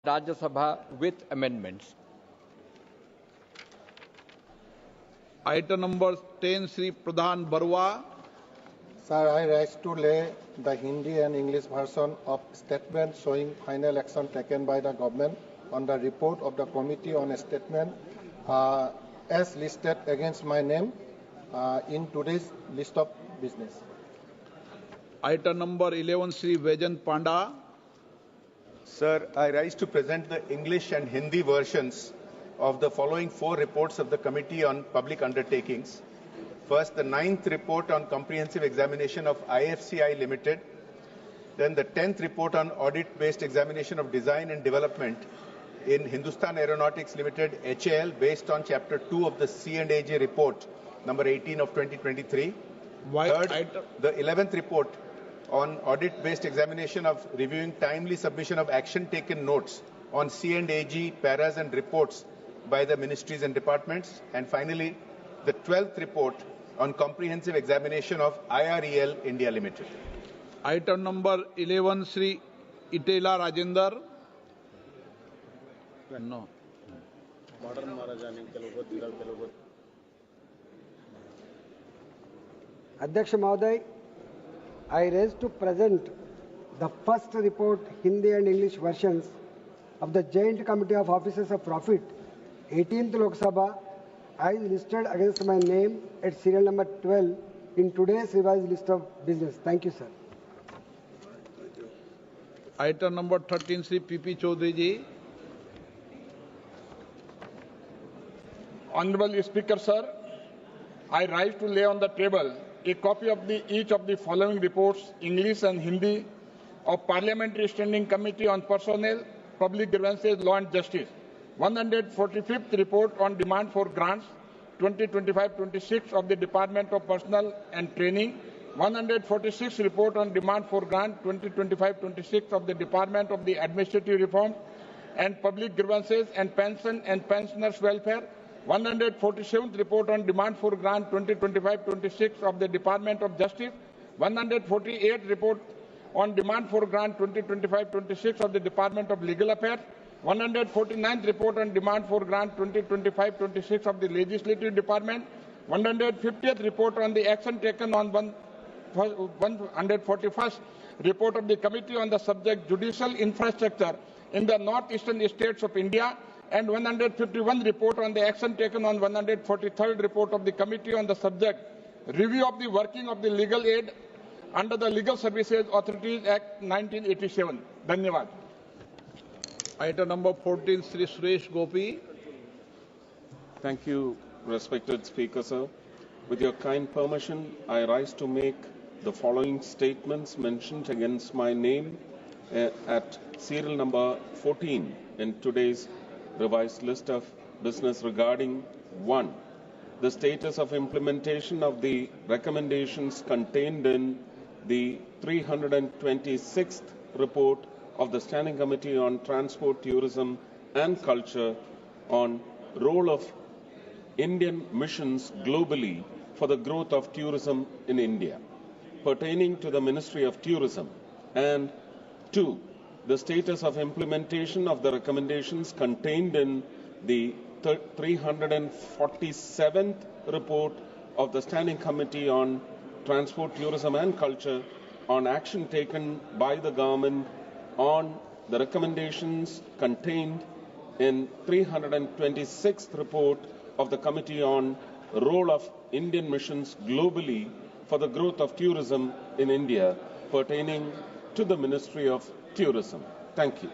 Rajya Sabha with amendments. Item number 10, Sri Pradhan Barua. Sir, I rise to lay the Hindi and English version of statement showing final action taken by the government on the report of the committee on a statement as listed against my name in today's list of business. Item number 11, Sri Vaijan Panda. Sir, I rise to present the English and Hindi versions of the following 4 reports of the Committee on Public Undertakings. First, the 9th report on comprehensive examination of IFCI Limited. Then the 10th report on audit-based examination of design and development in Hindustan Aeronautics Limited, HAL, based on Chapter 2 of the C&AG report, number 18 of 2023. Third, the 11th report on audit-based examination of reviewing timely submission of action taken notes on C&AG, paras and reports by the ministries and departments. And finally, the 12th report on comprehensive examination of IREL India Limited. Item number 11, Sri Itela Rajender. No. Adhyaksh Mahoday, I raise to present the first report, Hindi and English versions of the Joint Committee of Officers of Profit, 18th Lok Sabha, as listed against my name at serial number 12 in today's revised list of business. Thank you, sir. Item number 13, Sri P.P. Chaudhary ji. Honorable Speaker, sir, I rise to lay on the table a copy of each of the following reports, English and Hindi, of Parliamentary Standing Committee on Personnel, Public Grievances, Law and Justice. 145th report on demand for grants, 2025-26 of the Department of Personnel and Training. 146th report on demand for grant, 2025-26 of the Department of the Administrative Reform and Public Grievances and Pension and Pensioners' Welfare. 147th report on demand for grant 2025-26 of the Department of Justice. 148th report on demand for grant 2025-26 of the Department of Legal Affairs. 149th report on demand for grant 2025-26 of the Legislative Department. 150th report on the action taken on 141st report of the Committee on the subject Judicial Infrastructure in the Northeastern States of India. And 151 report on the action taken on 143rd report of the Committee on the subject Review of the Working of the Legal Aid under the Legal Services Authorities Act 1987. Dhanyavad. Item number 14, Sri Suresh Gopi. Thank you, respected Speaker, sir. With your kind permission, I rise to make the following statements mentioned against my name at serial number 14 in today's revised list of business regarding 1. The status of implementation of the recommendations contained in the 326th report of the Standing Committee on Transport, Tourism and Culture on role of Indian missions globally for the growth of tourism in India, pertaining to the Ministry of Tourism. And 2. The status of implementation of the recommendations contained in the 347th report of the Standing Committee on Transport, Tourism and Culture on action taken by the government on the recommendations contained in 326th report of the Committee on role of Indian missions globally for the growth of tourism in India, pertaining to the Ministry of Tourism. Thank you.